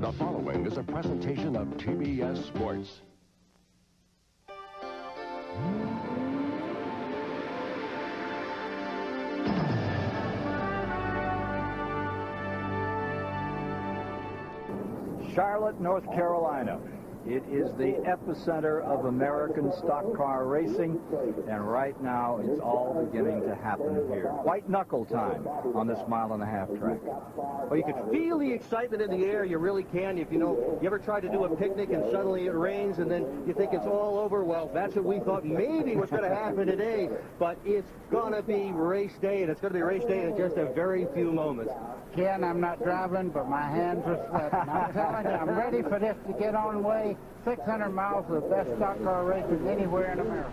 The following is a presentation of TBS Sports. Charlotte, North Carolina. It is the epicenter of American stock car racing, and right now it's all beginning to happen here. White knuckle time on this mile-and-a-half track. Well, you can feel the excitement in the air. You really can. If you ever tried to do a picnic and suddenly it rains and then you think it's all over? Well, that's what we thought maybe was going to happen today. But it's going to be race day, and it's going to be race day in just a very few moments. Ken, I'm not driving, but my hands are sweating. I'm telling you, I'm ready for this to get on way. 600 miles of the best stock car racing anywhere in America.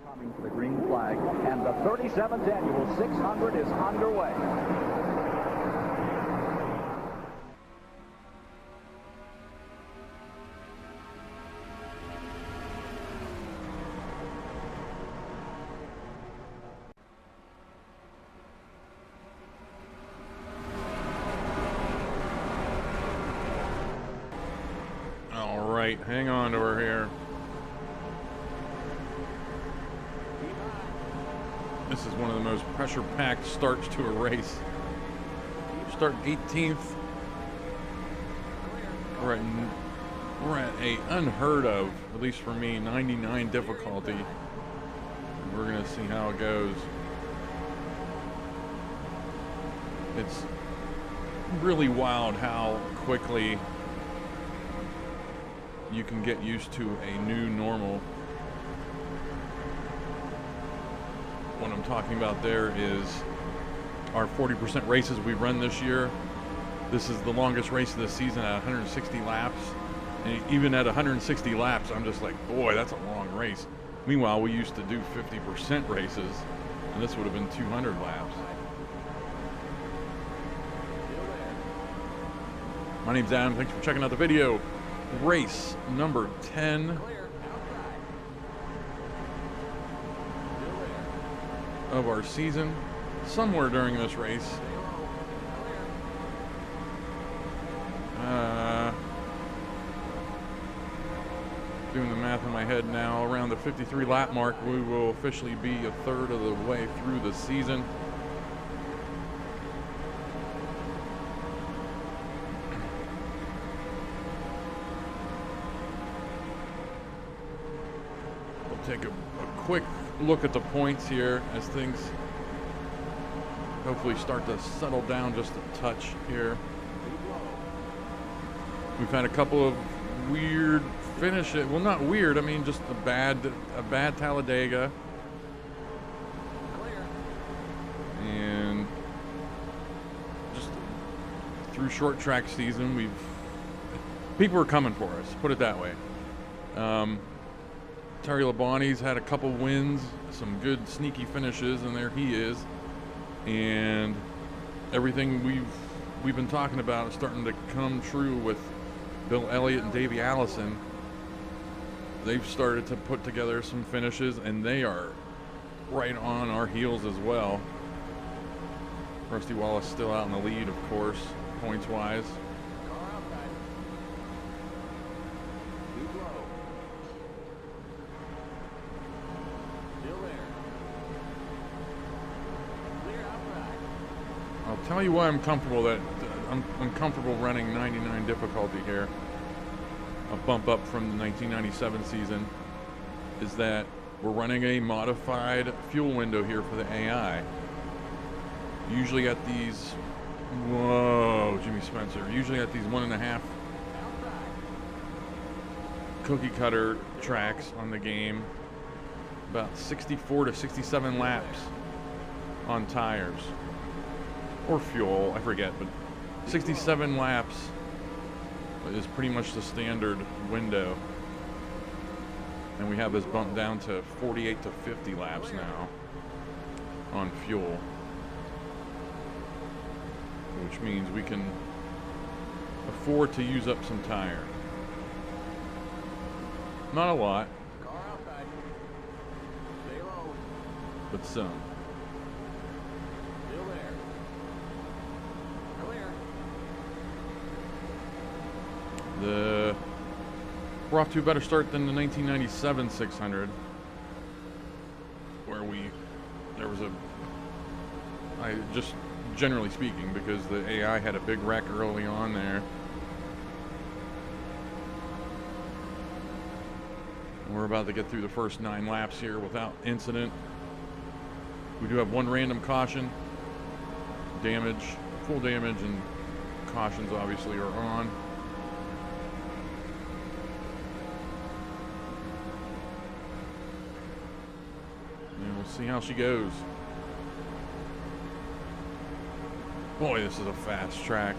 Coming to the green flag, and the 37th annual 600 is underway. All right, hang on to her here. This is one of the most pressure-packed starts to a race. Start 18th. We're at a unheard of, at least for me, 99 difficulty. We're gonna see how it goes. It's really wild how quickly you can get used to a new normal. What I'm talking about there is our 40% races we've run this year. This is the longest race of the season at 160 laps. And even at 160 laps, I'm just like, boy, that's a long race. Meanwhile, we used to do 50% races, and this would have been 200 laps. My name's Adam. Thanks for checking out the video. Race number 10. Of our season. Somewhere during this race, doing the math in my head now, around the 53 lap mark, we will officially be a third of the way through the season. We'll take a quick look at the points here as things hopefully start to settle down just a touch here. We've had a couple of weird finishes. Well, not weird. I mean, just a bad Talladega. And just through short track season, people are coming for us. Put it that way. Terry Labonte's had a couple wins, some good sneaky finishes, and there he is. And everything we've been talking about is starting to come true with Bill Elliott and Davey Allison. They've started to put together some finishes, and they are right on our heels as well. Rusty Wallace still out in the lead, of course, points-wise. I'll tell you why I'm comfortable I'm comfortable running 99 difficulty here. A bump up from the 1997 season is that we're running a modified fuel window here for the AI. Usually at these, whoa, Jimmy Spencer. Usually at these 1.5 cookie cutter tracks on the game, about 64 to 67 laps on tires or fuel, I forget, but 67 laps is pretty much the standard window. And we have this bumped down to 48 to 50 laps now on fuel. Which means we can afford to use up some tire. Not a lot, but some. We're off to a better start than the 1997 600, where there was just generally speaking, because the AI had a big wreck early on there. We're about to get through the first 9 laps here without incident. We do have one random caution. Damage, full damage, and cautions obviously are on. And we'll see how she goes. Boy, this is a fast track.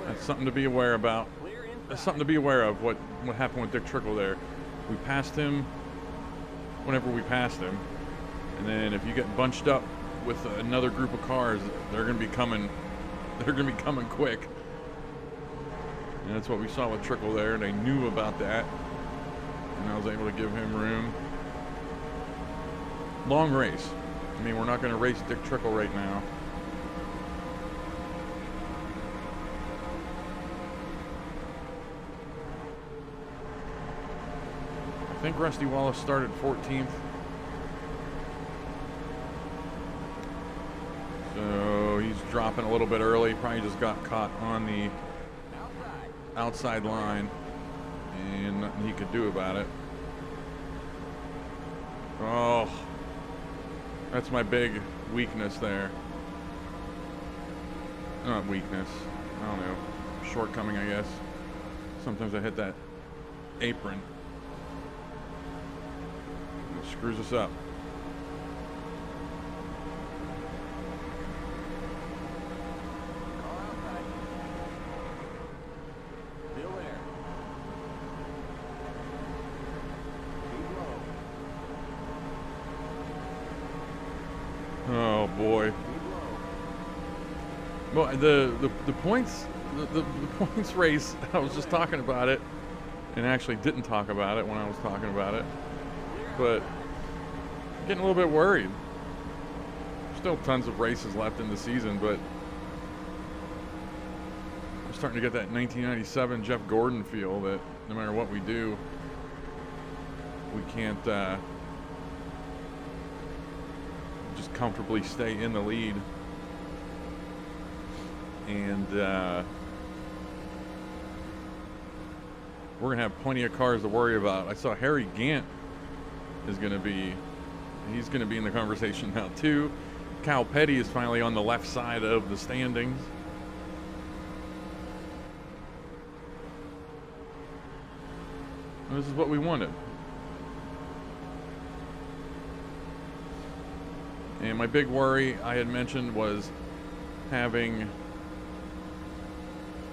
That's something to be aware about. That's something to be aware of, what happened with Dick Trickle there. We passed him whenever we passed him, and then if you get bunched up with another group of cars, they're going to be coming quick. And that's what we saw with Trickle there. They knew about that, and I was able to give him room. Long race. I mean, we're not going to race Dick Trickle right now. I think Rusty Wallace started 14th. So he's dropping a little bit early. Probably just got caught on the outside line, and nothing he could do about it. Oh, that's my big weakness there. Not weakness, I don't know, shortcoming, I guess. Sometimes I hit that apron. It screws us up. Oh boy. Well, the points the points race, I was just talking about it, and actually didn't talk about it when I was talking about it, but getting a little bit worried. Still tons of races left in the season, but I'm starting to get that 1997 Jeff Gordon feel that no matter what we do, we can't just comfortably stay in the lead. And we're going to have plenty of cars to worry about. I saw Harry Gant is going to be, he's going to be in the conversation now too. Cal Petty is finally on the left side of the standings. This is what we wanted. And my big worry I had mentioned was having,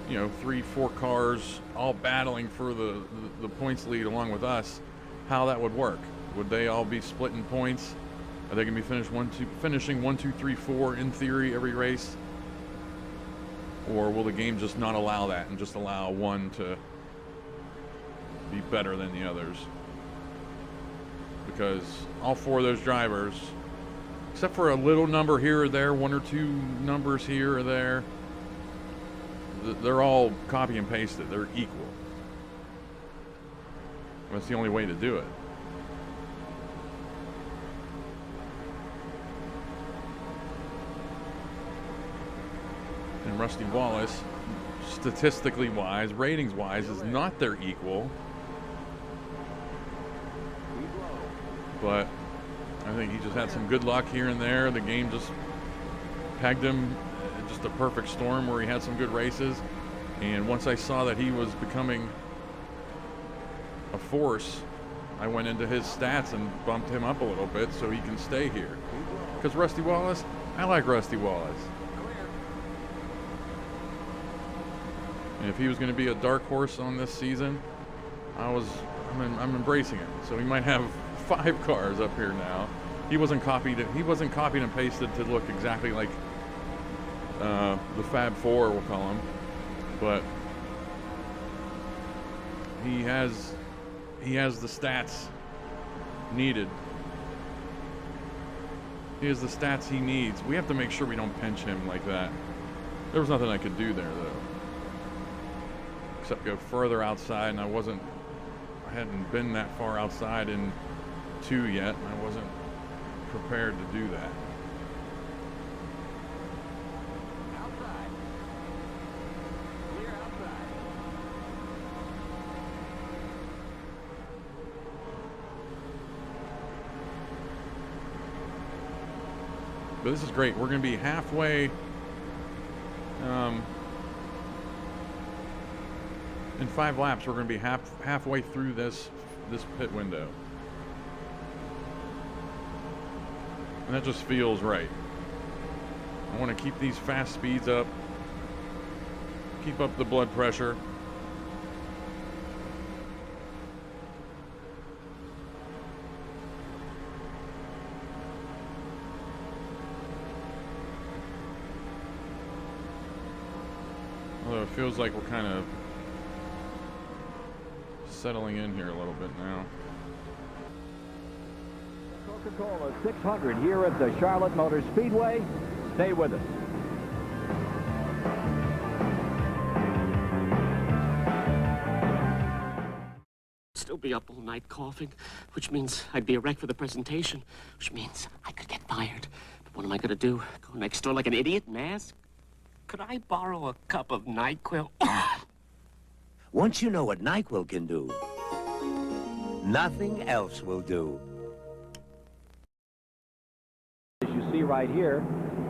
you know, 3-4 cars all battling for the points lead along with us, how that would work. Would they all be splitting points? Are they going to be finishing 1, 2, 3, 4 in theory every race? Or will the game just not allow that and just allow one to be better than the others? Because all 4 of those drivers, except for a little number here or there, 1 or 2 numbers here or there, they're all copy and pasted. They're equal. That's the only way to do it. And Rusty Wallace, statistically wise, ratings wise, is not their equal. But I think he just had some good luck here and there. The game just pegged him, just a perfect storm where he had some good races. And once I saw that he was becoming a force, I went into his stats and bumped him up a little bit so he can stay here. Because Rusty Wallace, I like Rusty Wallace. And if he was going to be a dark horse on this season, I'm embracing it. So he might have 5 cars up here now. He wasn't copied and pasted to look exactly like the Fab Four, we'll call him, but he has the stats needed. He has the stats he needs. We have to make sure we don't pinch him like that. There was nothing I could do there though, except go further outside, and I hadn't been that far outside in 2 yet, and I wasn't prepared to do that. Outside. Clear outside. But this is great. We're going to be halfway in 5 laps. We're going to be halfway through this pit window. And that just feels right. I want to keep these fast speeds up, keep up the blood pressure. Although it feels like we're kind of settling in here a little bit now. Coca-Cola 600 here at the Charlotte Motor Speedway. Stay with us. Still be up all night coughing, which means I'd be a wreck for the presentation, which means I could get fired. But what am I gonna do? Go next door like an idiot and ask? Could I borrow a cup of NyQuil? Once you know what NyQuil can do, nothing else will do. As you see right here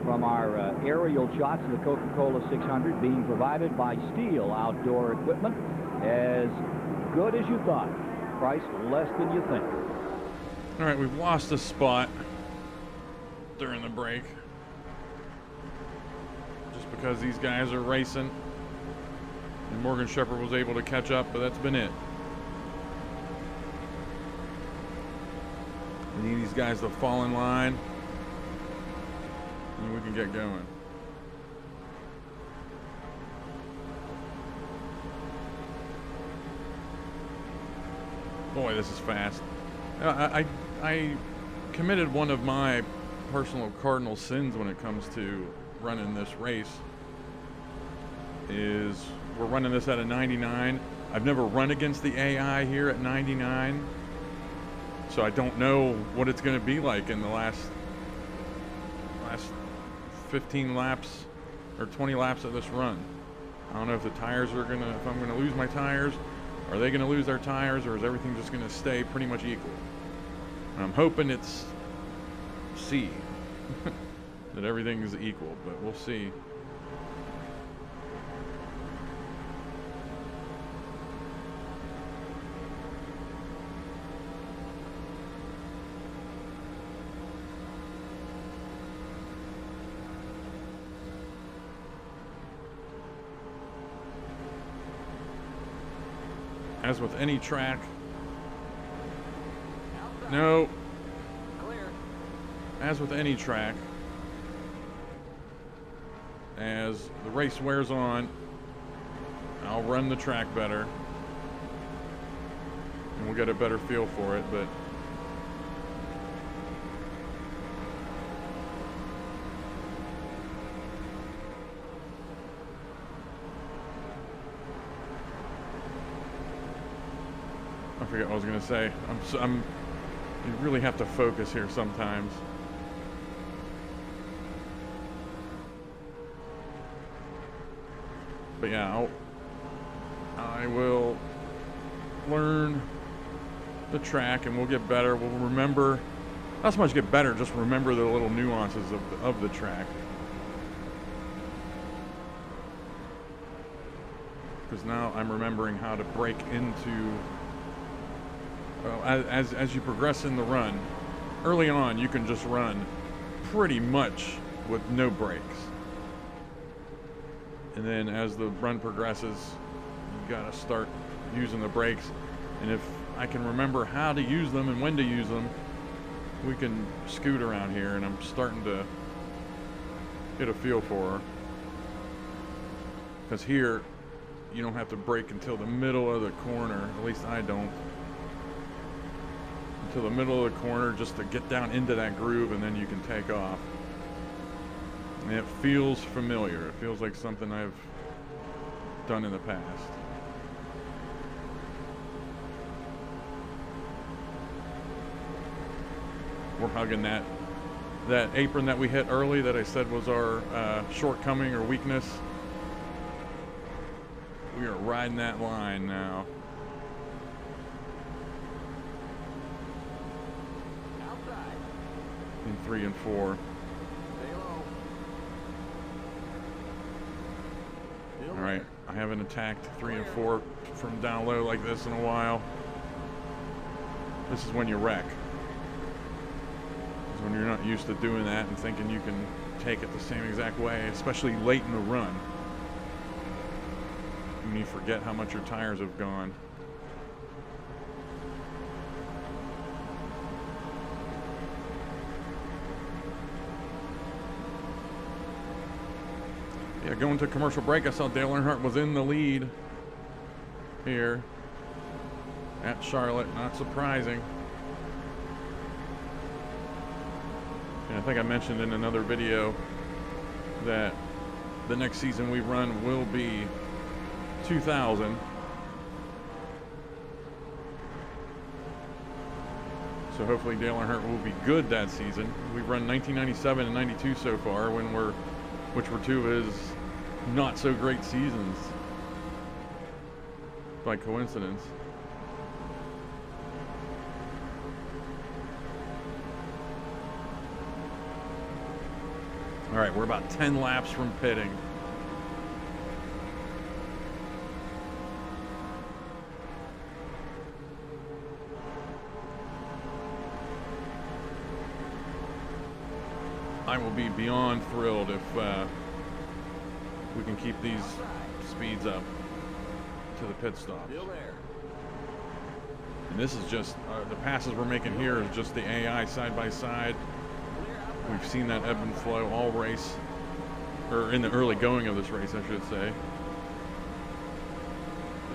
from our aerial shots of the Coca-Cola 600 being provided by Steel Outdoor Equipment, as good as you thought, price less than you think. All right, we've lost a spot during the break just because these guys are racing, and Morgan Shepherd was able to catch up, but that's been it. We need these guys to fall in line, and we can get going. Boy, this is fast. I committed one of my personal cardinal sins when it comes to running this race. Is we're running this at a 99. I've never run against the AI here at 99, so I don't know what it's going to be like in the last 15 laps or 20 laps of this run. I don't know if the tires are gonna, if I'm gonna lose my tires. Are they going to lose their tires, or is everything just going to stay pretty much equal? And I'm hoping it's C, that everything is equal, but we'll see. As with any track, no, as with any track, as the race wears on, I'll run the track better, and we'll get a better feel for it, but I forget what I was going to say. You really have to focus here sometimes. But yeah, I will learn the track and we'll get better. We'll remember not so much get better, just remember the little nuances of the track. Because now I'm remembering how to break into, as you progress in the run. Early on, you can just run pretty much with no brakes. And then as the run progresses, you gotta start using the brakes. And if I can remember how to use them and when to use them, we can scoot around here, and I'm starting to get a feel for her. Because here, you don't have to brake until the middle of the corner, at least I don't. Until the middle of the corner, just to get down into that groove, and then you can take off. And it feels familiar. It feels like something I've done in the past. We're hugging that apron that we hit early that I said was our shortcoming or weakness. We are riding that line now. In 3 and 4. All right, I haven't attacked 3 and 4 from down low like this in a while. This is when you wreck. This is when you're not used to doing that and thinking you can take it the same exact way, especially late in the run. When you forget how much your tires have gone. Yeah, going to commercial break, I saw Dale Earnhardt was in the lead here at Charlotte. Not surprising. And I think I mentioned in another video that the next season we run will be 2000. So hopefully Dale Earnhardt will be good that season. We've run 1997 and 92 so far, which were two of his not so great seasons by coincidence. All right, we're about 10 laps from pitting. I will be beyond thrilled if we can keep these speeds up to the pit stops. And this is just, the passes we're making here is just the AI side by side. We've seen that ebb and flow all race, or in the early going of this race, I should say.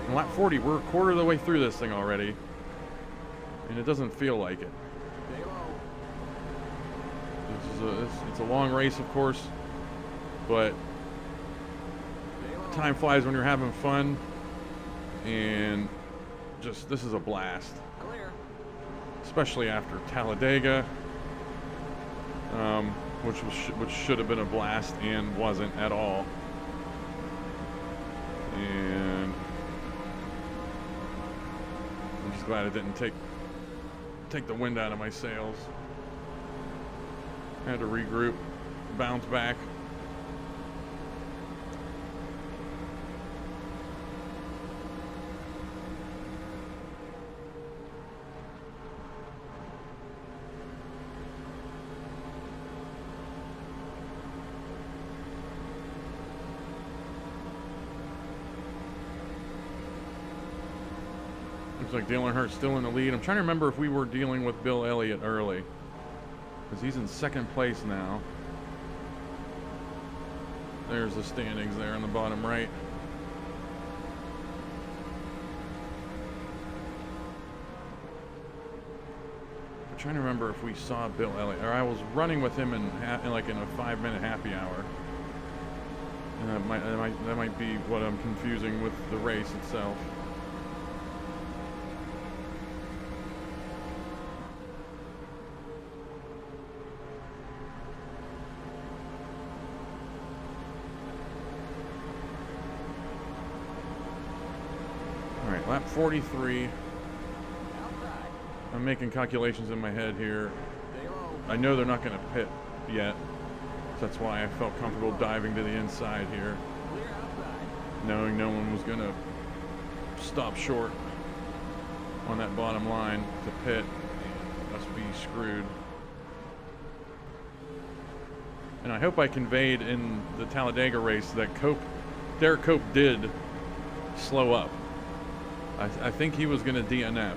In lap 40, we're a quarter of the way through this thing already, and it doesn't feel like it. It's a long race, of course, but time flies when you're having fun, and just, this is a blast. Especially after Talladega, which should have been a blast and wasn't at all. And I'm just glad it didn't take the wind out of my sails. I had to regroup, bounce back. Looks like Dale Earnhardt's still in the lead. I'm trying to remember if we were dealing with Bill Elliott early, because he's in second place now. There's the standings there on the bottom right. I'm trying to remember if we saw Bill Elliott, or I was running with him in like in a 5-minute happy hour. And that might be what I'm confusing with the race itself. Lap 43. I'm making calculations in my head here. I know they're not going to pit yet. So that's why I felt comfortable diving to the inside here, knowing no one was going to stop short on that bottom line to pit. Must be screwed. And I hope I conveyed in the Talladega race that Derek Cope did slow up. I think he was going to DNF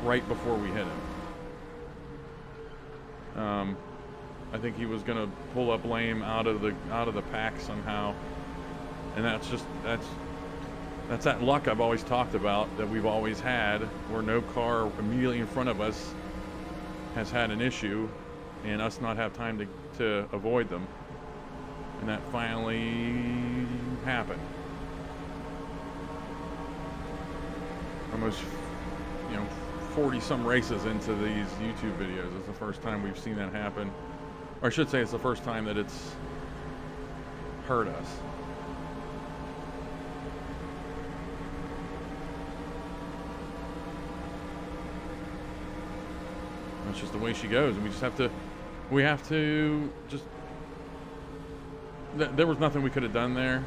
right before we hit him. I think he was going to pull up lame out of the pack somehow, and that's that luck I've always talked about, that we've always had, where no car immediately in front of us has had an issue, and us not have time to avoid them, and that finally happened. Almost, 40 some races into these YouTube videos, it's the first time we've seen that happen. Or I should say it's the first time that it's hurt us. That's just the way she goes, and we have to just, there was nothing we could have done there.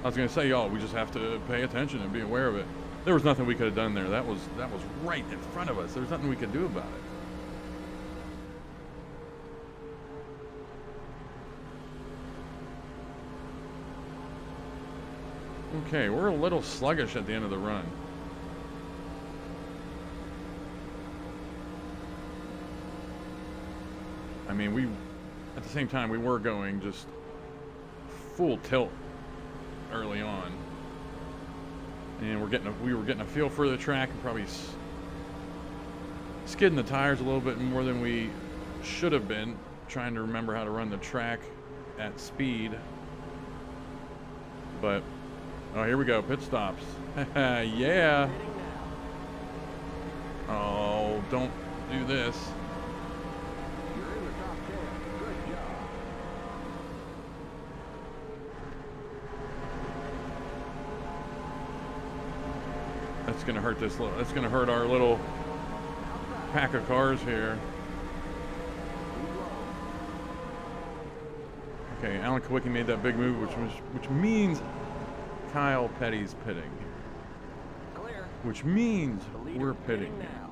I was going to say, y'all, we just have to pay attention and be aware of it. There was nothing we could have done there. That was right in front of us. There was nothing we could do about it. Okay, we're a little sluggish at the end of the run. I mean, at the same time, we were going just full tilt early on. And we were getting a feel for the track, and probably skidding the tires a little bit more than we should have been, trying to remember how to run the track at speed. But, oh, here we go, pit stops. Yeah. Oh, don't do this. That's gonna hurt that's gonna hurt our little pack of cars here. Okay, Alan Kawicki made that big move, which means Kyle Petty's pitting. Clear. Which means we're pitting now.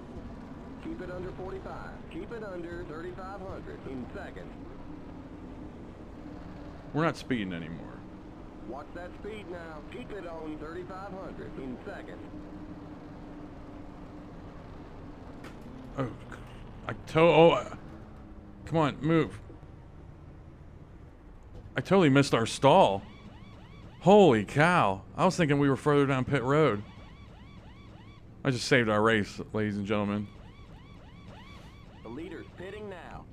Keep it under 45. Keep it under 3,500 in seconds. We're not speeding anymore. Watch that speed now. Keep it on 3,500 in seconds. Oh, come on, move. I totally missed our stall. Holy cow. I was thinking we were further down pit road. I just saved our race, ladies and gentlemen. The leader's pitting now.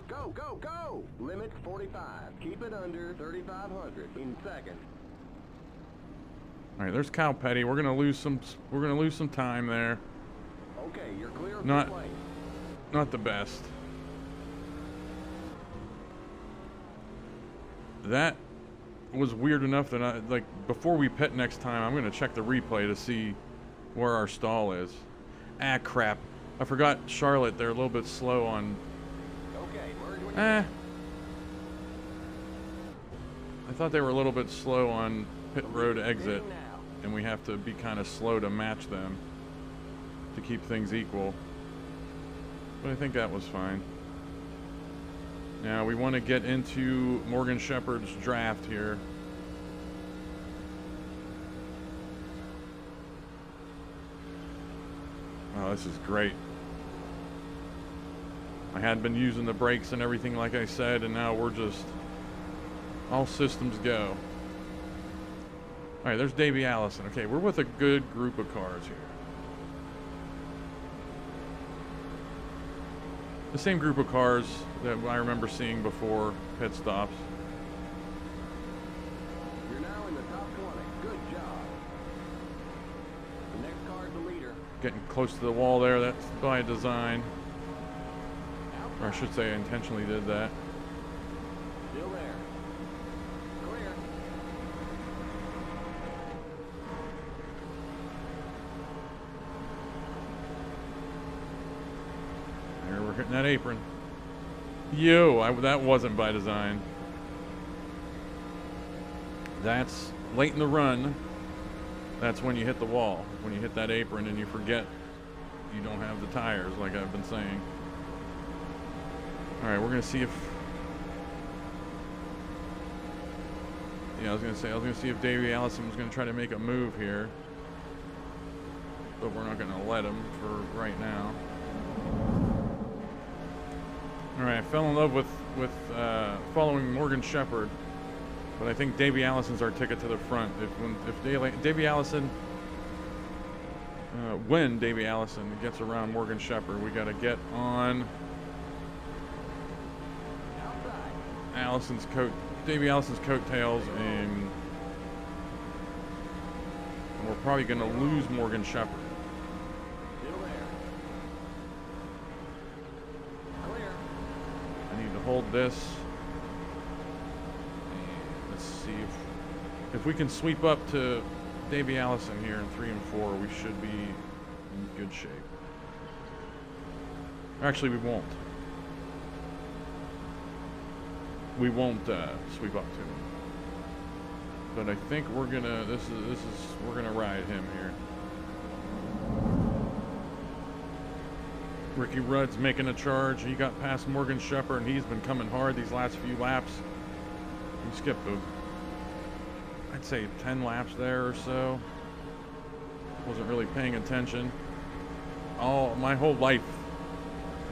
Go, go, go! Limit 45. Keep it under 3,500 in seconds. All right, there's Kyle Petty. We're gonna lose some time there. Okay, you're clear of Not the lane. Not the best. That was weird enough that before we pit next time, I'm gonna check the replay to see where our stall is. Ah, crap. I forgot Charlotte. They're a little bit slow on. Okay, merge when you're I thought they were a little bit slow on pit road exit, now. and we have to be kind of slow to match them to keep things equal. But I think that was fine. Now we want to get into Morgan Shepherd's draft here. Oh, this is great. I had been using the brakes and everything like I said, and now we're just all systems go. All right, there's Davey Allison. Okay, we're with a good group of cars here. The same group of cars that I remember seeing before pit stops. You're now in the top 20. Good job. The next car's the leader. Getting close to the wall there, that's by design. Or I should say I intentionally did that. Still there. Clear. hitting that apron. That wasn't by design. That's late in the run. That's when you hit the wall. When you hit that apron and you forget you don't have the tires, like I've been saying. All right, we're gonna see if. Yeah, I was gonna see if Davey Allison was gonna try to make a move here, but we're not gonna let him for right now. All right, I fell in love with following Morgan Shepherd, but I think Davey Allison's our ticket to the front. If Davey Allison, when Davey Allison gets around Morgan Shepherd, we got to get on Davey Allison's coattails, and we're probably going to lose Morgan Shepherd. I need to hold this. And let's see if we can sweep up to Davey Allison here in 3 and 4. We should be in good shape. Actually, we won't. We won't sweep up to him. But I think we're gonna. We're gonna ride him here. Ricky Rudd's making a charge. He got past Morgan Shepherd, and he's been coming hard these last few laps. He skipped I'd say 10 laps there or so. Wasn't really paying attention. My whole life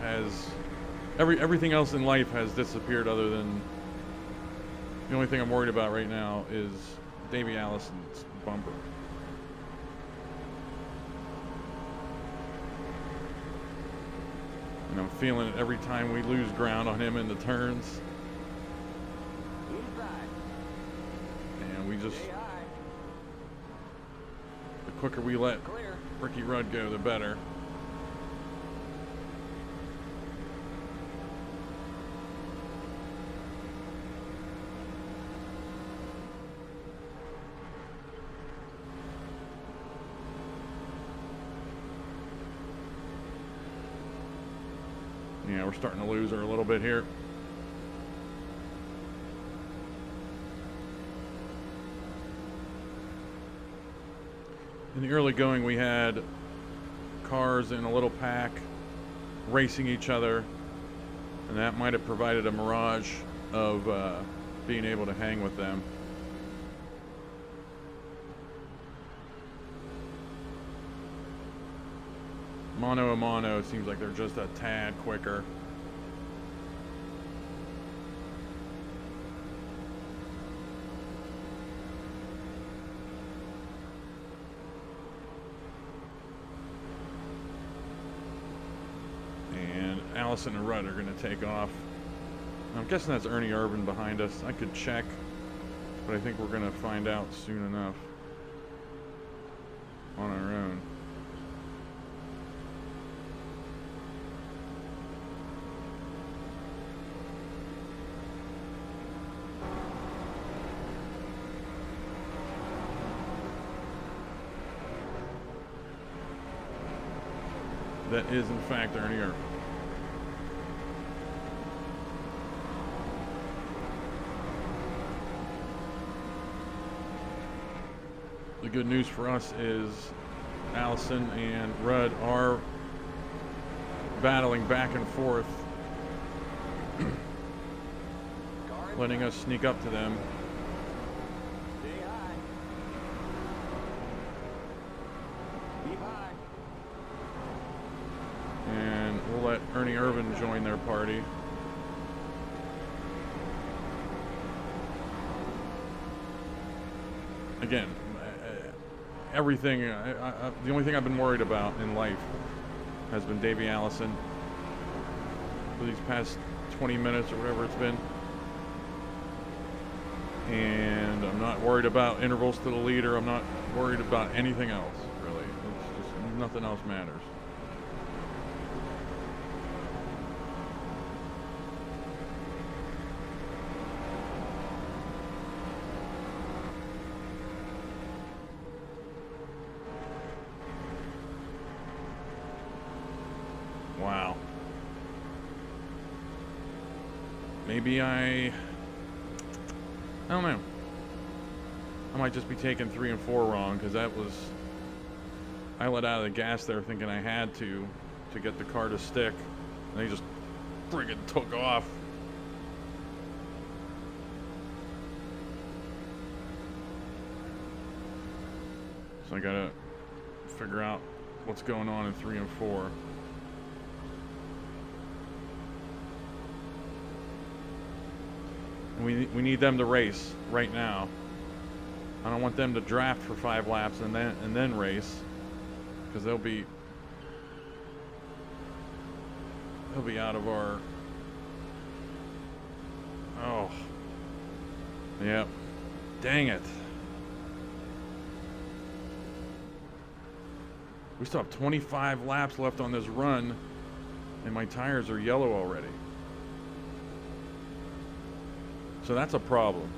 has everything else in life has disappeared, other than the only thing I'm worried about right now is Davey Allison's bumper. And I'm feeling it every time we lose ground on him in the turns. And we just, the quicker we let Ricky Rudd go, the better. Yeah, we're starting to lose her a little bit here. In the early going, we had cars in a little pack racing each other, and that might have provided a mirage of being able to hang with them. Mano a mano, it seems like they're just a tad quicker. And Allison and Rudd are going to take off. I'm guessing that's Ernie Irvin behind us. I could check, but I think we're going to find out soon enough on our own. That is, in fact, Ernie Irvin. The good news for us is Allison and Rudd are battling back and forth, letting us sneak up to them. And we'll let Ernie Irvin join their party. Again, everything, the only thing I've been worried about in life has been Davey Allison for these past 20 minutes or whatever it's been. And I'm not worried about intervals to the leader. I'm not worried about anything else, really. It's just nothing else matters. Wow. maybe I don't know. I might just be taking 3 and 4 wrong, because I let out of the gas there thinking I had to get the car to stick, and they just friggin' took off. So I gotta figure out what's going on in 3 and 4. And we need them to race right now. I don't want them to draft for 5 laps and then race, because they'll be out of our. Oh, yep. Dang it. We still have 25 laps left on this run, and my tires are yellow already. So that's a problem.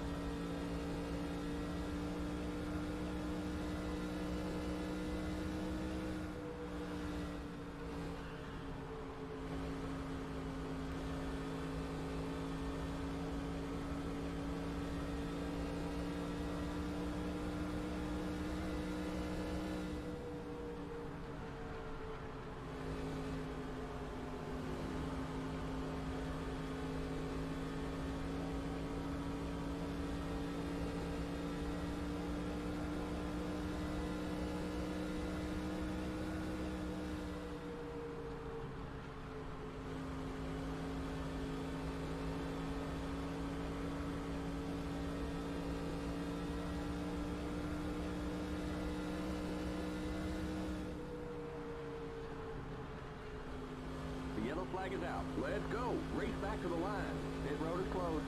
The yellow flag is out. Let's go. Race back to the line. Pit road is closed.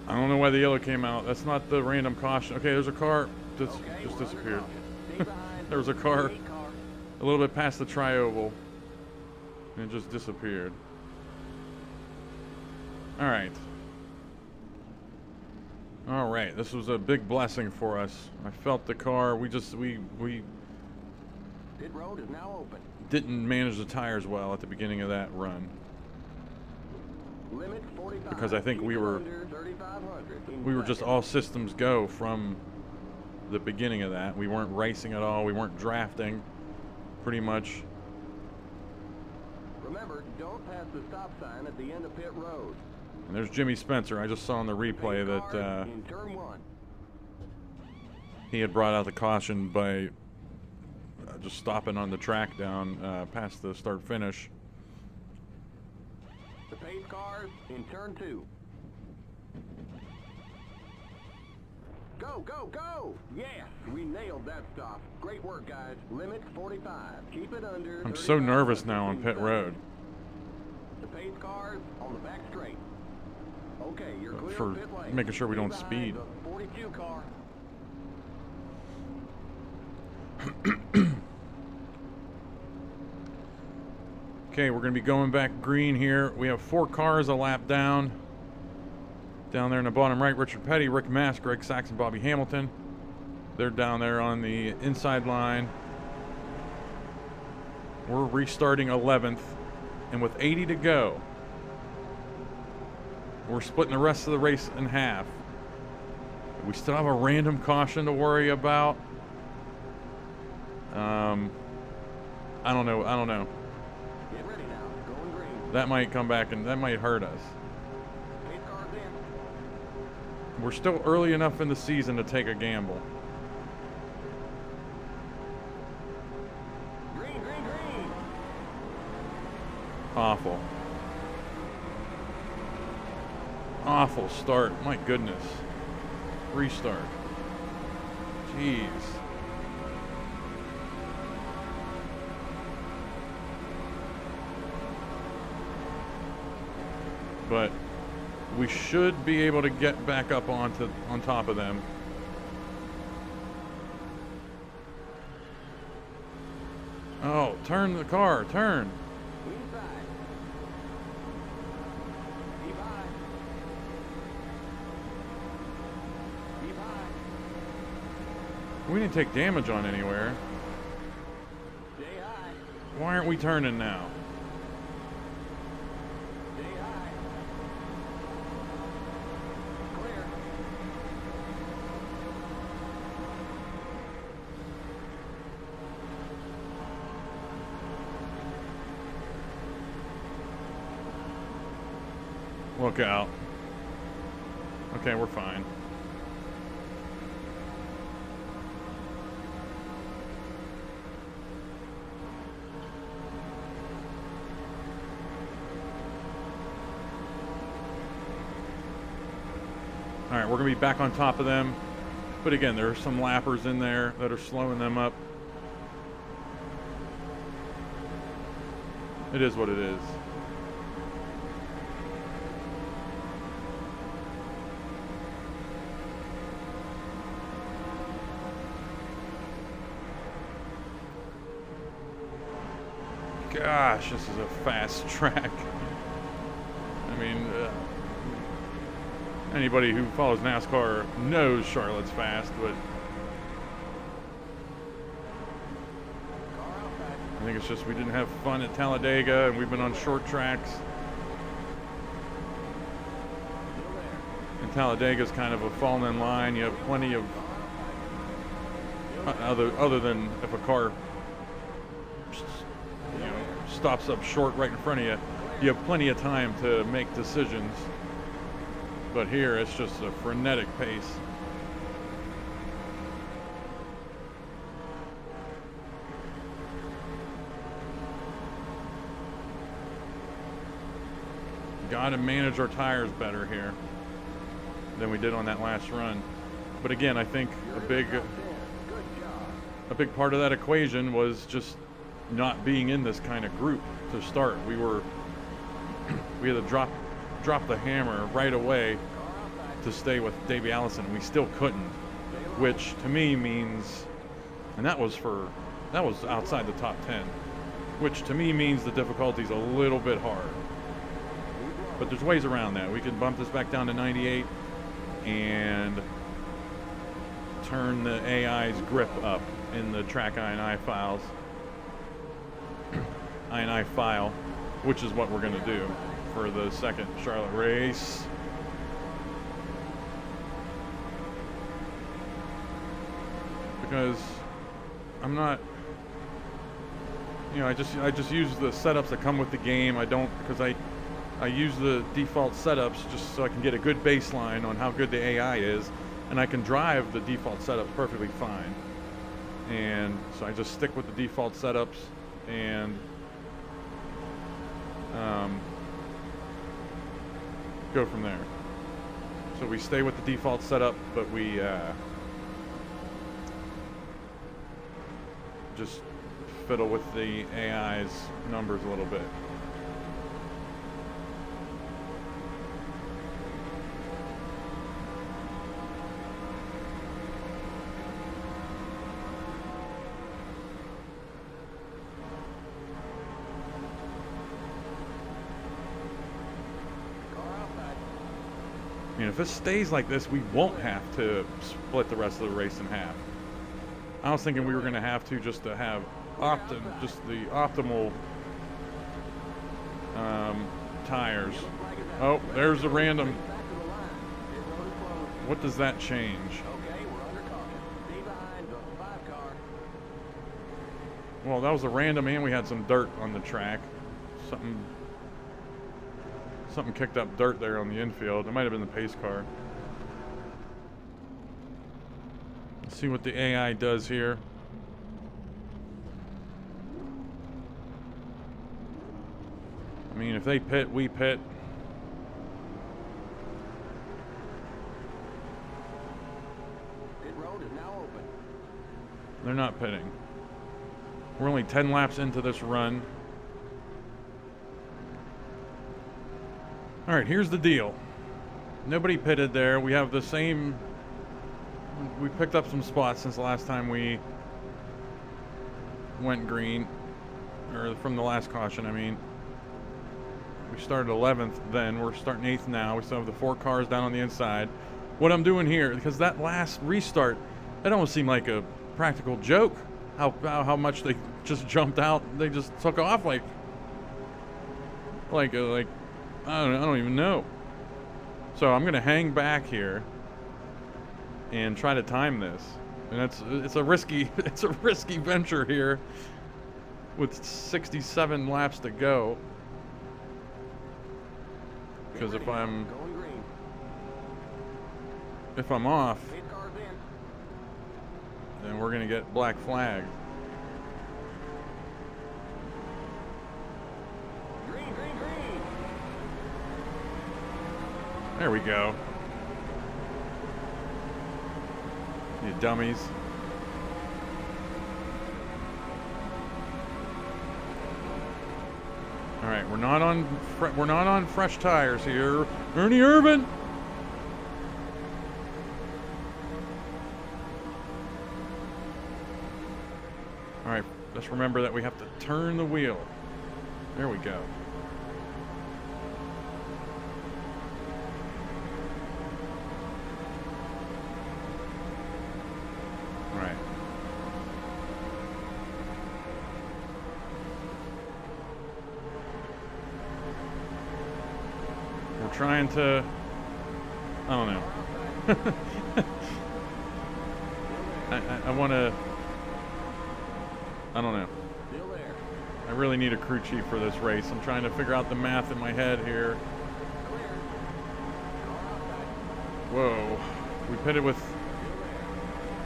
I don't know why the yellow came out. That's not the random caution. Okay, there's a car that's Okay, just we're disappeared. under caution. Stay behind. There was a car 8 car. a little bit past the tri-oval, and it just disappeared. All right. All right, this was a big blessing for us. I felt the car, we Pit road is now open. didn't manage the tires well at the beginning of that run, Limit 45. because I think Keep we it were under 3,500. we were just all systems go from the beginning of that. We weren't racing at all. We weren't drafting, pretty much. Remember, don't pass the stop sign at the end of pit road. And there's Jimmy Spencer. I just saw on the replay Pace car that in turn 1. he had brought out the caution by just stopping on the track down past the start finish. The pace cars in turn 2. Go, go, go! Yes, we nailed that stop. Great work, guys. Limit 45. Keep it under. I'm so nervous now on pit road The pace cars on the back straight. Okay, you're clear for of pit lane. making sure we don't Stay speed. behind the 42 car. Okay, we're going to be going back green here. We have 4 cars a lap down. Down there in the bottom right, Richard Petty, Rick Mass, Greg Saxon, Bobby Hamilton. They're down there on the inside line. We're restarting 11th, and with 80 to go, we're splitting the rest of the race in half. We still have a random caution to worry about. I don't know. Get ready now. Going green. That might come back and that might hurt us. Pace cars in. We're still early enough in the season to take a gamble. Green, green, green. Awful. Awful start. My goodness. Restart. Jeez. But we should be able to get back up on top of them. Oh, turn the car, turn. Inside. Keep high. Keep high. We didn't take damage on anywhere. Stay high. Why aren't we turning now? Stay high. Look out. Okay, we're fine. All right, we're going to be back on top of them. But again, there are some lappers in there that are slowing them up. It is what it is. Gosh, this is a fast track. I mean, anybody who follows NASCAR knows Charlotte's fast, but I think it's just we didn't have fun at Talladega, and we've been on short tracks. And Talladega's kind of a falling in line. You have plenty of other than if a car stops up short right in front of you, you have plenty of time to make decisions. But here it's just a frenetic pace. Got to manage our tires better here than we did on that last run. But again, I think a big part of that equation was just not being in this kind of group to start. We had to drop the hammer right away to stay with Davey Allison, and we still couldn't, which to me means, and that was outside the top 10, which to me means the difficulty's a little bit hard. But there's ways around that. We can bump this back down to 98 and turn the AI's grip up in the track INI files. INI file, which is what we're going to do for the second Charlotte race. Because I'm not, I just use the setups that come with the game. I don't, because I use the default setups just so I can get a good baseline on how good the AI is, and I can drive the default setups perfectly fine. And so I just stick with the default setups and go from there. So we stay with the default setup, but we just fiddle with the AI's numbers a little bit. If this stays like this, we won't have to split the rest of the race in half. I was thinking we were going to have to just to have just the optimal tires. Oh, there's a random. What does that change? Well, that was a random, and we had some dirt on the track. Something kicked up dirt there on the infield. It might have been the pace car. Let's see what the AI does here. I mean, if they pit, we pit. Pit road is now open. They're not pitting. We're only 10 laps into this run. All right, here's the deal. Nobody pitted there. We have the same. We picked up some spots since the last time we went green, or from the last caution, I mean. We started 11th then. We're starting 8th now. We still have the 4 cars down on the inside. What I'm doing here, because that last restart, that almost seemed like a practical joke. How much they just jumped out. They just took off like I don't even know. So I'm gonna hang back here and try to time this, and it's a risky venture here with 67 laps to go. because if I'm Going green. off, Eight cars in. then we're gonna get black flagged. Green, green, green. There we go. You dummies. All right, we're not on fresh tires here. Ernie Irvin. All right, just remember that we have to turn the wheel. There we go. All right. We're trying to, I don't know. I want to, I don't know. Still there. I really need a crew chief for this race. I'm trying to figure out the math in my head here. Clear. Whoa. We pitted with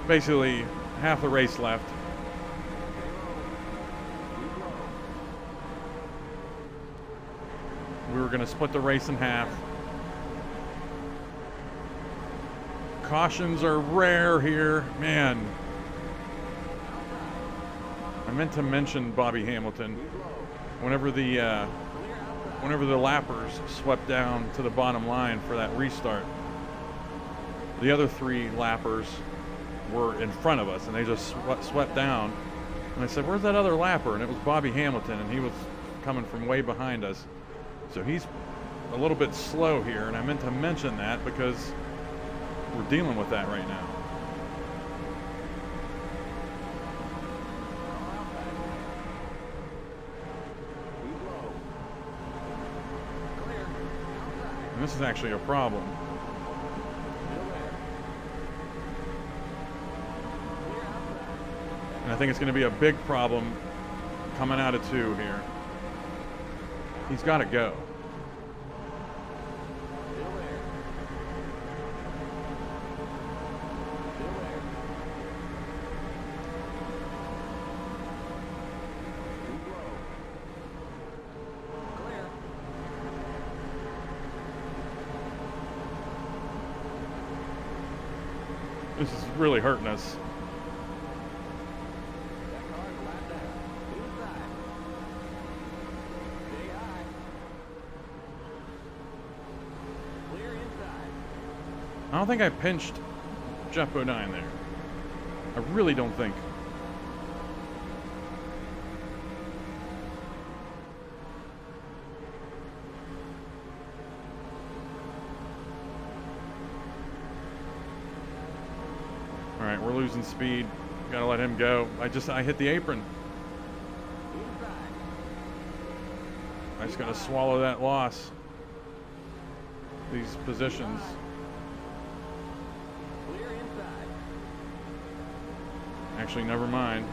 basically half the race left. We were going to split the race in half. Cautions are rare here. Man. I meant to mention Bobby Hamilton. Whenever the lappers swept down to the bottom line for that restart, the other three lappers were in front of us, and they just swept down. And I said, "Where's that other lapper?" And it was Bobby Hamilton, and he was coming from way behind us. So he's a little bit slow here, and I meant to mention that because we're dealing with that right now. And this is actually a problem. And I think it's going to be a big problem coming out of 2 here. He's got to go. This is really hurting us. I don't think I pinched Jeff Bodine there. I really don't think. All right, we're losing speed. Gotta let him go. I hit the apron. I just gotta swallow that loss. These positions. Actually, never mind.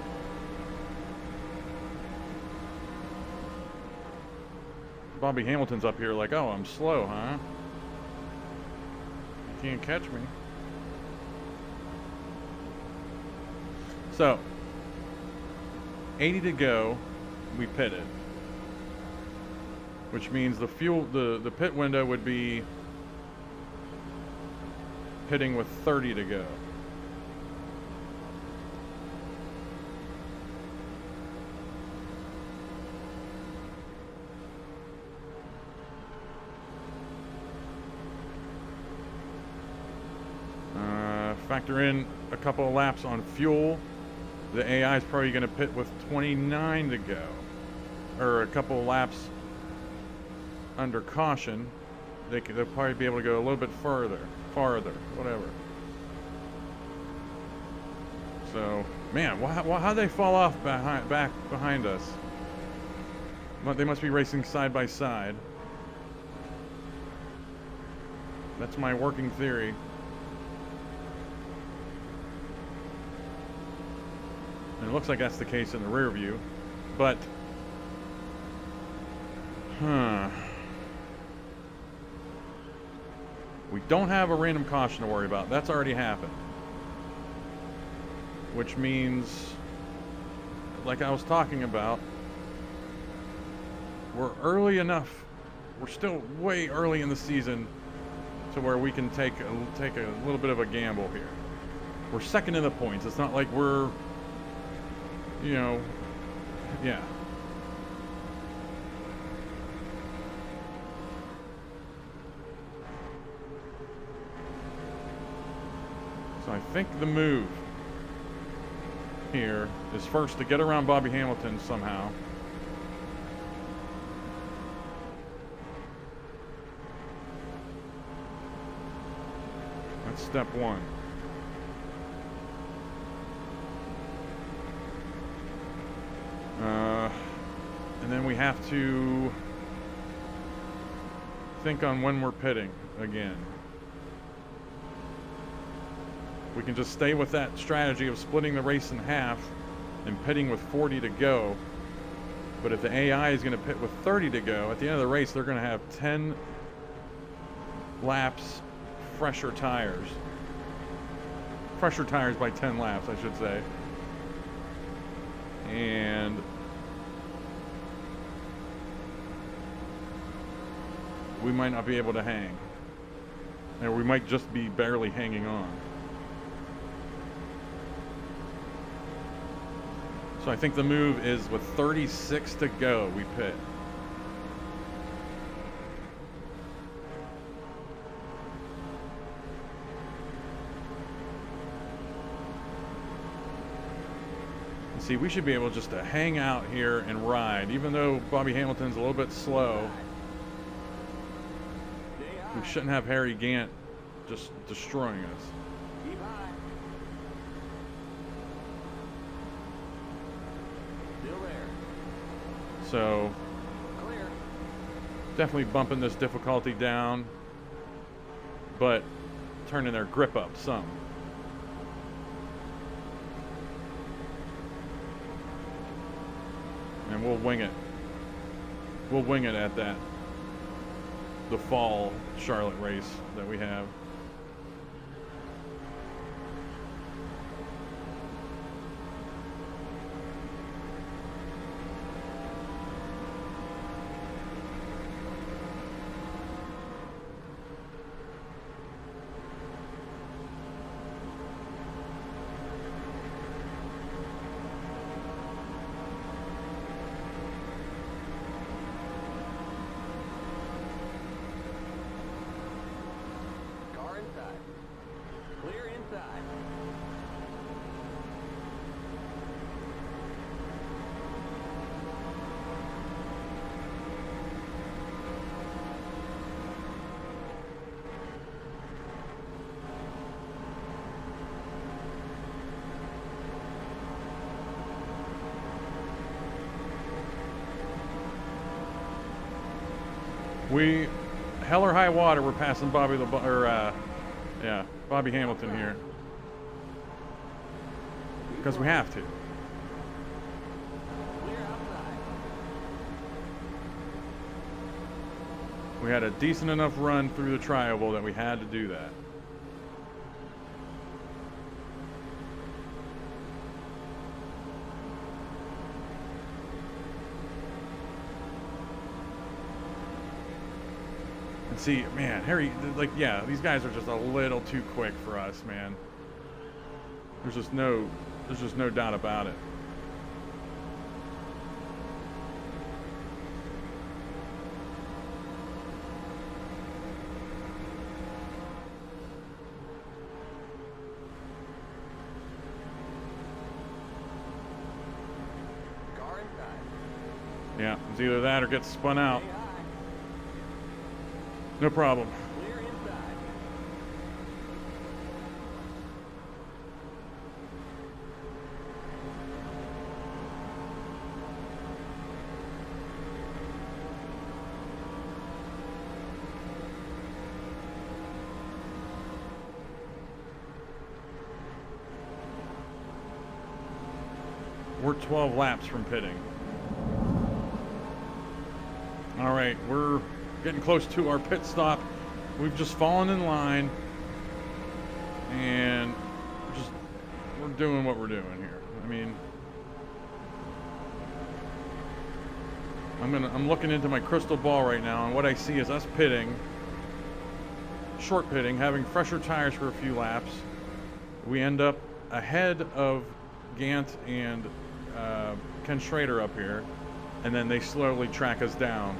Bobby Hamilton's up here like, oh, I'm slow, huh? You can't catch me. So, 80 to go, we pitted. Which means the pit window would be pitting with 30 to go. Factor in a couple of laps on fuel. The AI is probably going to pit with 29 to go, or a couple of laps under caution. They'll probably be able to go a little bit farther, whatever. So, man, how'd they fall off back behind us? They must be racing side by side. That's my working theory. And it looks like that's the case in the rear view, but We don't have a random caution to worry about. That's already happened. Which means, like I was talking about, we're early enough. We're still way early in the season to where we can take a little bit of a gamble here. We're second in the points. It's not like we're, you know, yeah. So I think the move here is first to get around Bobby Hamilton somehow. That's step one. And then we have to think on when we're pitting again. We can just stay with that strategy of splitting the race in half and pitting with 40 to go. But if the AI is going to pit with 30 to go, at the end of the race, they're going to have 10 laps fresher tires. Fresher tires by 10 laps, I should say. And we might not be able to hang. Or we might just be barely hanging on. So I think the move is with 36 to go, we pit. And see, we should be able just to hang out here and ride, even though Bobby Hamilton's a little bit slow. We shouldn't have Harry Gant just destroying us. So, definitely bumping this difficulty down, but turning their grip up some. And we'll wing it. We'll wing it at that, the fall Charlotte race that we have. We, hell or high water, we're passing Bobby Hamilton here. Because we have to. We had a decent enough run through the tri-oval that we had to do that. And see, man, Harry, like, yeah, these guys are just a little too quick for us, man. There's just no doubt about it. Yeah, it's either that or get spun out. No problem. We're 12 laps from pitting. All right, we're getting close to our pit stop we've just fallen in line, and we're doing what we're doing here. I mean, I'm looking into my crystal ball right now, and what I see is us pitting, short pitting, having fresher tires for a few laps. We end up ahead of Gant and Ken Schrader up here, and then they slowly track us down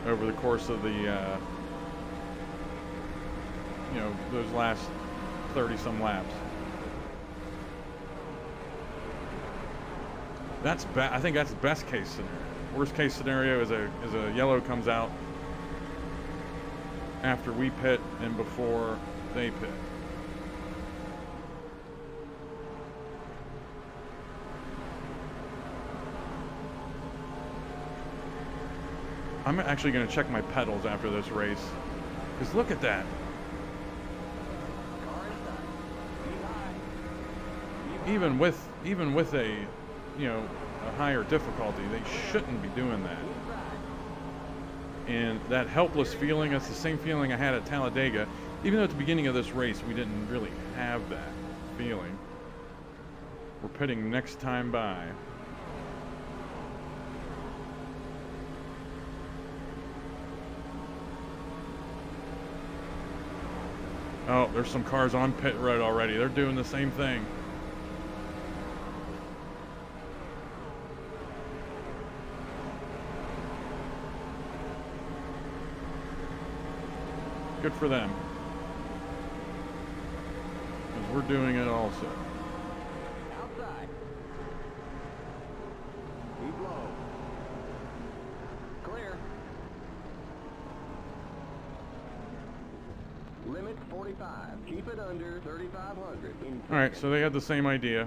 over the course of the those last 30-some laps. I think that's best case scenario. Worst case scenario is a yellow comes out after we pit and before they pit. I'm actually going to check my pedals after this race, because look at that. Even with a higher difficulty, they shouldn't be doing that. And that helpless feeling, that's the same feeling I had at Talladega. Even though at the beginning of this race we didn't really have that feeling. We're pitting next time by. Oh, there's some cars on pit road already. They're doing the same thing. Good for them. Because we're doing it also. Outside. Keep low. Clear. Limit 45. Keep it under 3,500. All right, so they had the same idea.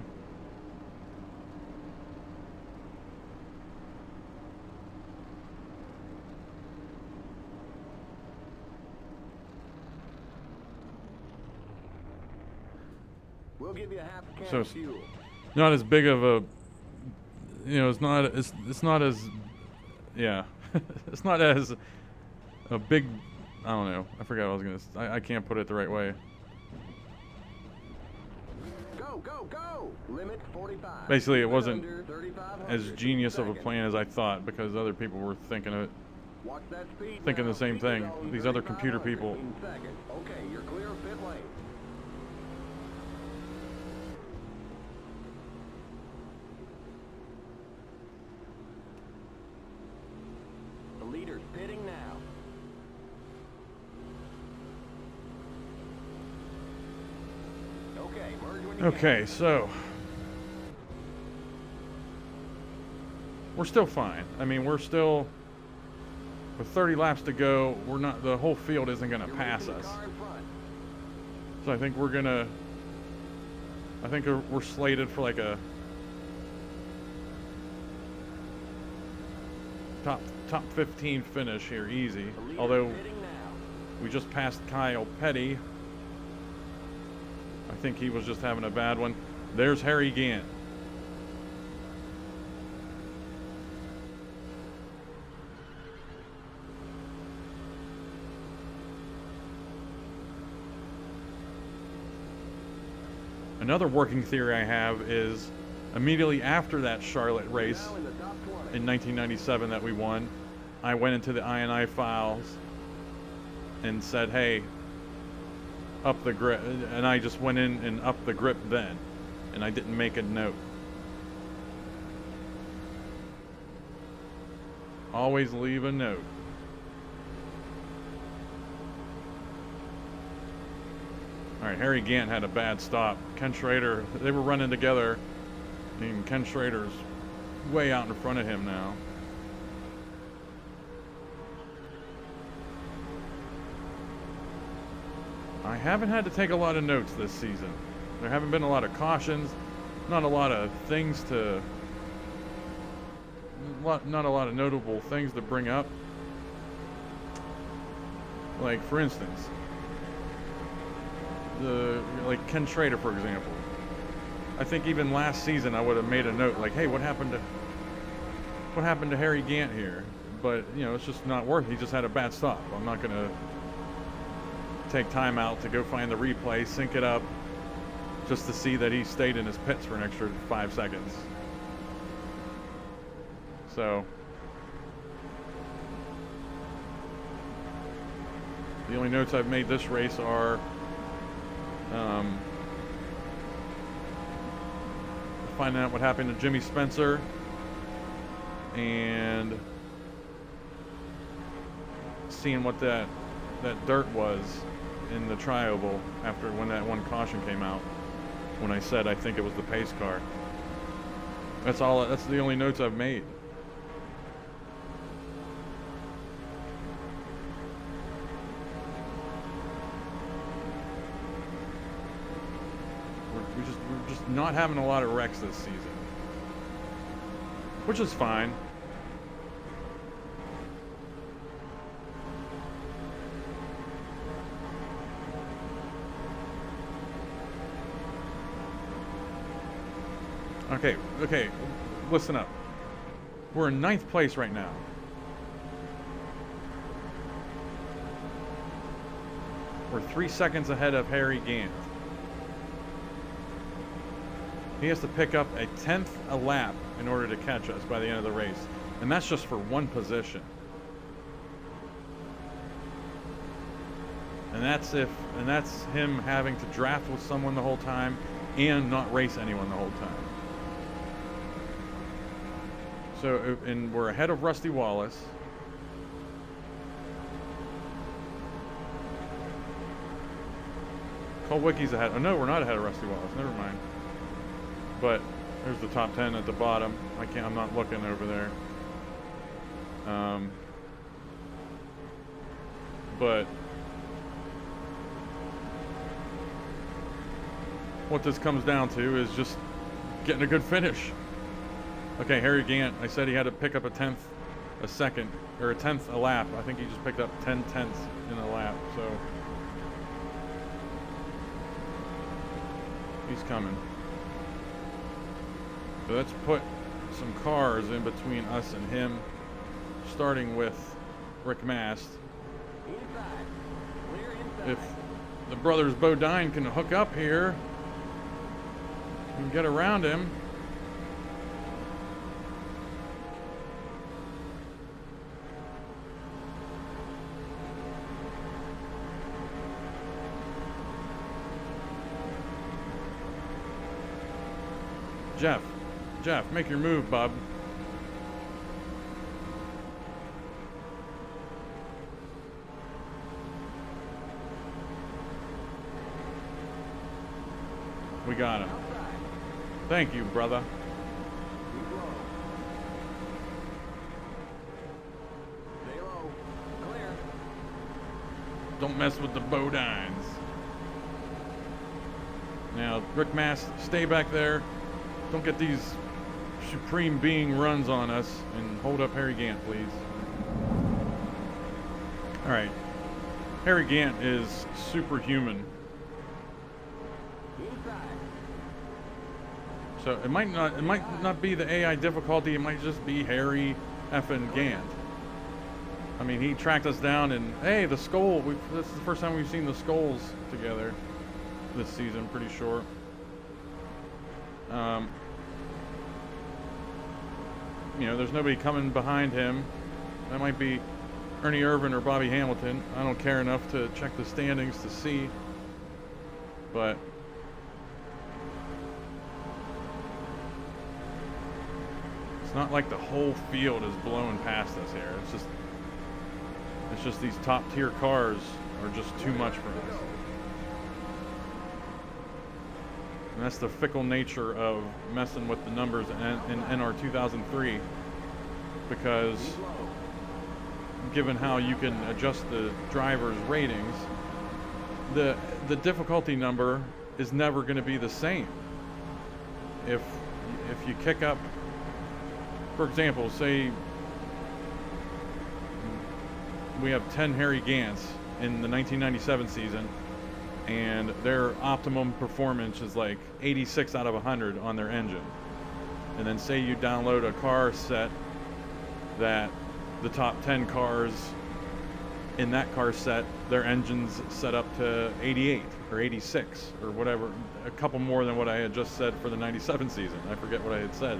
We'll give you a half a can So of fuel. not as big of a, it's not as yeah, it's not as a big, I don't know, I forgot what I was gonna say. I can't put it the right way. Go, go, go! Limit 45. Basically, it Keep wasn't under 3,500 as genius of a seconds. plan as I thought, because other people were thinking of it, Watch that speed thinking now. the same Keep it thing. on These other computer 3,500 people. in seconds. Okay, you're clear of pit lane. The leader's pitting now. Okay, merge when you Okay, so we're still fine. I mean, we're still, with 30 laps to go, we're not, the whole field isn't going to You're pass racing us. the car in front. So I think we're slated for like a top 15 finish here, easy. The leader's Although pitting now. we just passed Kyle Petty. I think he was just having a bad one. There's Harry Gant. Another working theory I have is immediately after that Charlotte race Now in the top 20. in 1997 that we won, I went into the INI files and said, hey, up the grip, and I just went in and upped the grip then, and I didn't make a note. Always leave a note. All right, Harry Gant had a bad stop. Ken Schrader, they were running together, and Ken Schrader's way out in front of him now. I haven't had to take a lot of notes this season. There haven't been a lot of cautions, not a lot of things to, not a lot of notable things to bring up. Like, for instance, like Ken Schrader, for example. I think even last season I would have made a note like, hey, what happened to Harry Gant here? But, you know, it's just not worth it. He just had a bad stop. I'm not going to take time out to go find the replay, sync it up, just to see that he stayed in his pits for an extra 5 seconds. So the only notes I've made this race are finding out what happened to Jimmy Spencer and seeing what that dirt was in the tri-oval after when that one caution came out, when I said I think it was the pace car. That's the only notes I've made. We're just not having a lot of wrecks this season, which is fine. Okay, listen up. We're in 9th place right now. We're 3 seconds ahead of Harry Gant. He has to pick up a 10th a lap in order to catch us by the end of the race. And that's just for one position. And that's him having to draft with someone the whole time and not race anyone the whole time. So, and we're ahead of Rusty Wallace. Cole Wickie's ahead. Oh no, we're not ahead of Rusty Wallace. Never mind. But there's the top 10 at the bottom. I'm not looking over there. But what this comes down to is just getting a good finish. Okay, Harry Gant, I said he had to pick up a 10th a second, or a 10th a lap. I think he just picked up 10 tenths in a lap, so he's coming. So let's put some cars in between us and him, starting with Rick Mast. If the brothers Bodine can hook up here and get around him. Jeff, make your move, bub. We got him. Thank you, brother. Stay low. Clear. Don't mess with the Bodines. Now, Rick Mast, stay back there. Don't get these supreme being runs on us, and hold up Harry Gant, please. All right. Harry Gant is superhuman. So it might not be the AI difficulty. It might just be Harry effing Gant. I mean, he tracked us down, and hey, the skull. This is the first time we've seen the skulls together this season. Pretty sure. You know, there's nobody coming behind him. That might be Ernie Irvan or Bobby Hamilton. I don't care enough to check the standings to see. But it's not like the whole field is blowing past us here. It's just these top tier cars are just too much for us. And that's the fickle nature of messing with the numbers in NR2003, because given how you can adjust the driver's ratings, the difficulty number is never going to be the same. If you kick up, for example, say we have 10 Harry Gants in the 1997 season, and their optimum performance is like 86 out of 100 on their engine. And then say you download a car set that the top 10 cars in that car set, their engines set up to 88 or 86 or whatever, a couple more than what I had just said for the 97 season. I forget what I had said.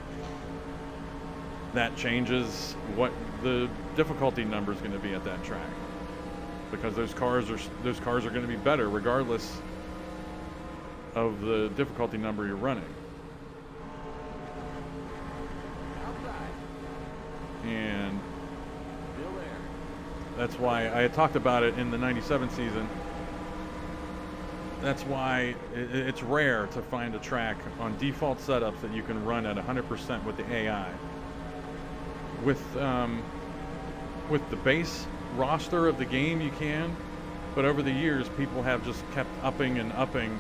That changes what the difficulty number is going to be at that track, because those cars are going to be better regardless of the difficulty number you're running. And that's why I had talked about it in the 97 season. That's why it's rare to find a track on default setups that you can run at 100% with the AI. With the base roster of the game, you can, but over the years, people have just kept upping and upping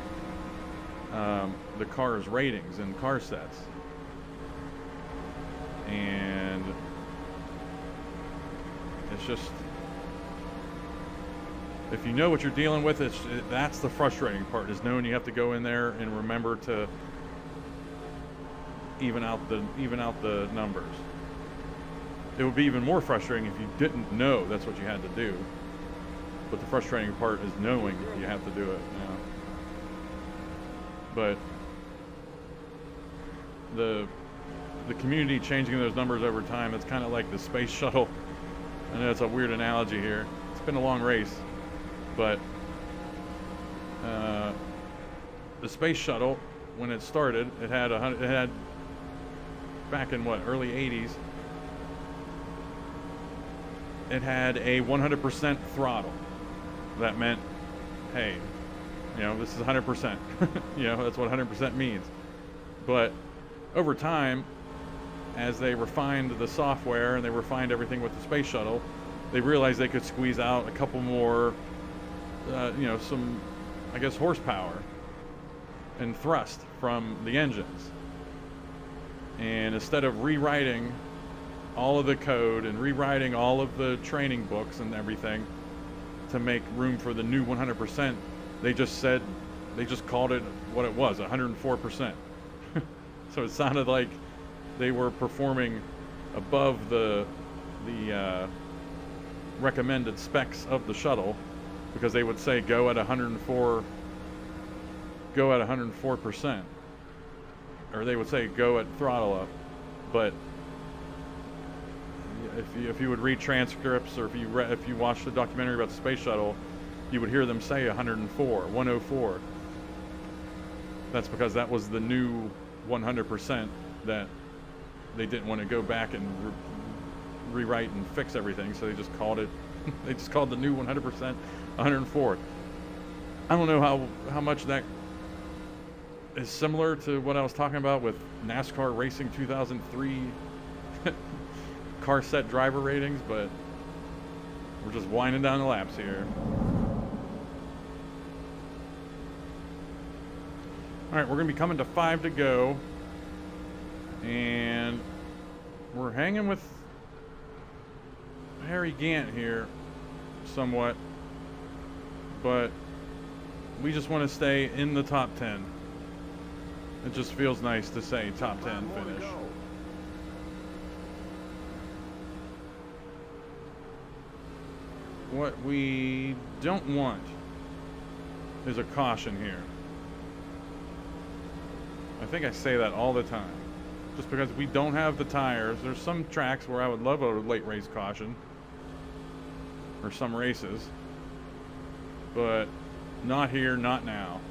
the car's ratings and car sets. And it's just, if you know what you're dealing with, that's the frustrating part, is knowing you have to go in there and remember to even out the numbers. It would be even more frustrating if you didn't know that's what you had to do. But the frustrating part is knowing you have to do it. Yeah. But the community changing those numbers over time, it's kind of like the space shuttle. I know it's a weird analogy here. It's been a long race, but the space shuttle, when it started, it had back in early 80s, it had a 100% throttle. That meant, hey, this is 100%. That's what 100% means. But over time, as they refined the software and they refined everything with the space shuttle, they realized they could squeeze out a couple more, some, I guess, horsepower and thrust from the engines. And instead of rewriting all of the code and rewriting all of the training books and everything to make room for the new 100%, they just called it what it was, 104%. So it sounded like they were performing above the recommended specs of the shuttle, because they would say go at 104%, or they would say go at throttle up. But if you would read transcripts, or if you watched the documentary about the space shuttle, you would hear them say 104. That's because that was the new 100% that they didn't want to go back and rewrite and fix everything, so they just called it they just called the new 100% 104. I don't know how much that is similar to what I was talking about with NASCAR Racing 2003 car set driver ratings, but we're just winding down the laps here. All right, we're going to be coming to 5 to go, and we're hanging with Harry Gant here somewhat, but we just want to stay in the top 10. It just feels nice to say top 10 finish. What we don't want is a caution here. I think I say that all the time. Just because we don't have the tires. There's some tracks where I would love a late race caution, or some races, but not here, not now.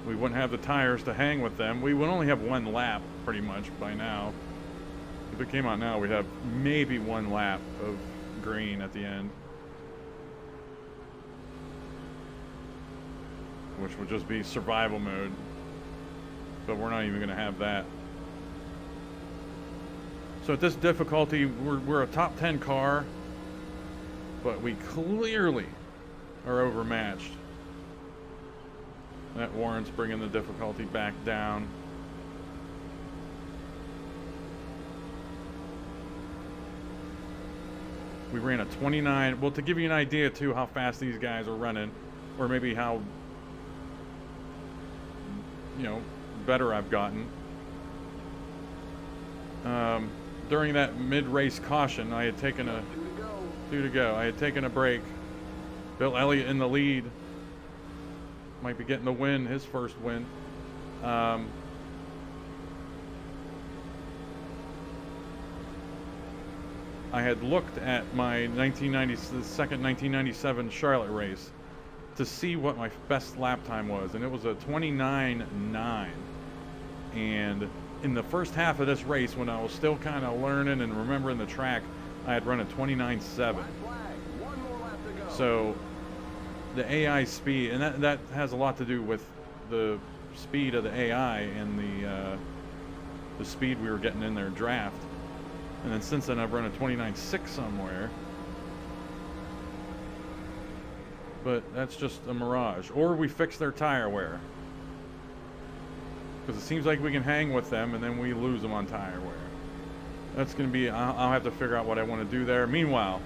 We wouldn't have the tires to hang with them. We would only have one lap pretty much by now. If it came out now, we'd have maybe one lap of green at the end, which would just be survival mode, but we're not even going to have that. So at this difficulty, we're a top 10 car, but we clearly are overmatched. That warrants bringing the difficulty back down. We ran a 29. Well, to give you an idea too how fast these guys are running, or maybe how, you know, better I've gotten. During that mid-race caution, I had taken a 2 to go. I had taken a break. Bill Elliott in the lead. Might be getting the win, his first win. I had looked at my the second 1997 Charlotte race to see what my best lap time was, and it was a 29.9. And in the first half of this race, when I was still kind of learning and remembering the track, I had run a 29.7. So the AI speed, and that has a lot to do with the speed of the AI and the speed we were getting in their draft. And then since then, I've run a 29.6 somewhere. But that's just a mirage. Or we fix their tire wear. Because it seems like we can hang with them and then we lose them on tire wear. That's going to be, I'll have to figure out what I want to do there. Meanwhile,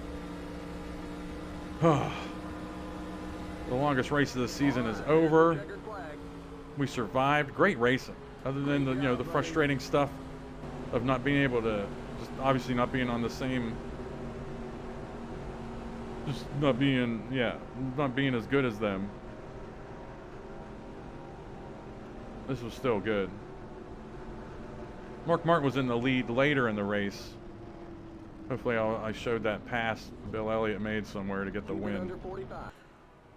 the longest race of the season is over. We survived. Great racing. Other than the frustrating stuff of not being able to, just obviously not being on the same, just not being as good as them. This was still good. Mark Martin was in the lead later in the race. Hopefully I showed that pass Bill Elliott made somewhere to get the win.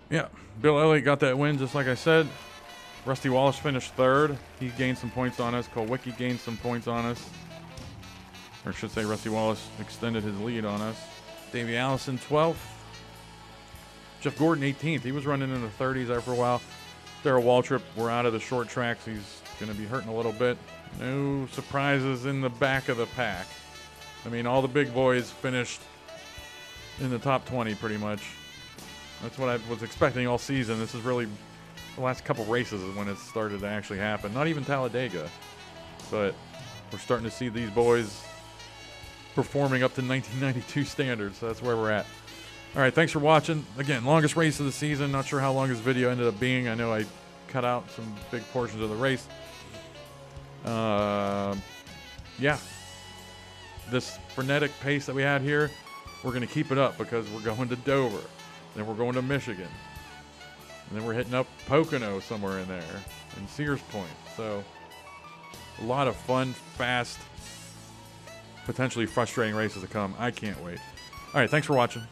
Yeah, Bill Elliott got that win just like I said. Rusty Wallace finished third. He gained some points on us. Kulwicki gained some points on us. Or I should say Rusty Wallace extended his lead on us. Davey Allison 12th. Jeff Gordon 18th. He was running in the 30s there for a while. Darrell Waltrip, we're out of the short tracks. He's going to be hurting a little bit. No surprises in the back of the pack. I mean, all the big boys finished in the top 20 pretty much. That's what I was expecting all season. This is really the last couple races is when it started to actually happen. Not even Talladega. But we're starting to see these boys performing up to 1992 standards. So that's where we're at. All right, thanks for watching. Again, longest race of the season. Not sure how long this video ended up being. I know I cut out some big portions of the race. Yeah. This frenetic pace that we had here, we're going to keep it up because we're going to Dover. Then we're going to Michigan. And then we're hitting up Pocono somewhere in there. And Sears Point. So, a lot of fun, fast, potentially frustrating races to come. I can't wait. All right, thanks for watching.